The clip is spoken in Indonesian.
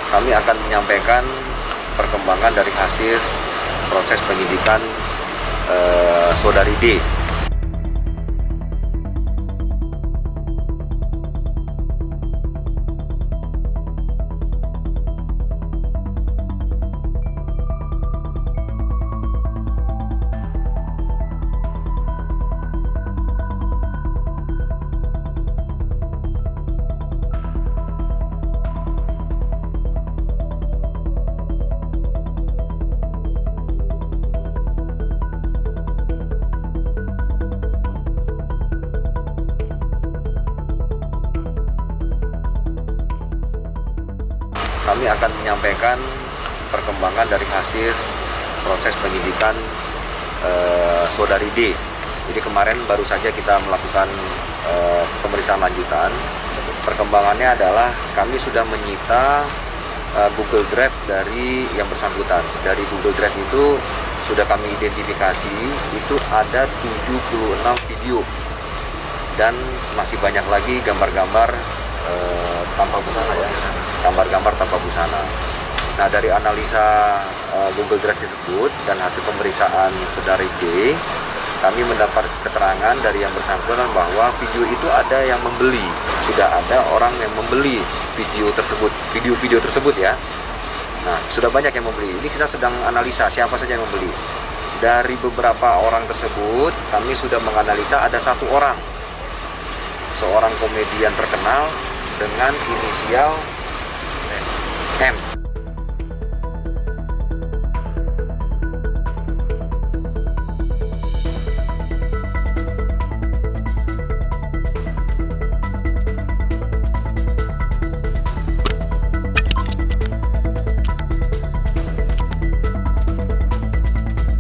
kami akan menyampaikan perkembangan dari hasil proses penyidikan saudari D. Kami akan menyampaikan perkembangan dari hasil proses penyidikan saudari D. Jadi kemarin baru saja kita melakukan pemeriksaan lanjutan. Perkembangannya adalah kami sudah menyita Google Drive dari yang bersangkutan. Dari Google Drive itu sudah kami identifikasi, itu ada 76 video dan masih banyak lagi gambar-gambar tanpa busana ya, gambar-gambar tanpa busana. Nah, dari analisa Google Drive tersebut dan hasil pemeriksaan saudari D, kami mendapat keterangan dari yang bersangkutan bahwa video itu ada yang membeli. Sudah ada orang yang membeli video-video tersebut ya. Nah, sudah banyak yang membeli. Ini kita sedang analisa siapa saja yang membeli. Dari beberapa orang tersebut, kami sudah menganalisa ada satu orang, seorang komedian terkenal dengan inisial M.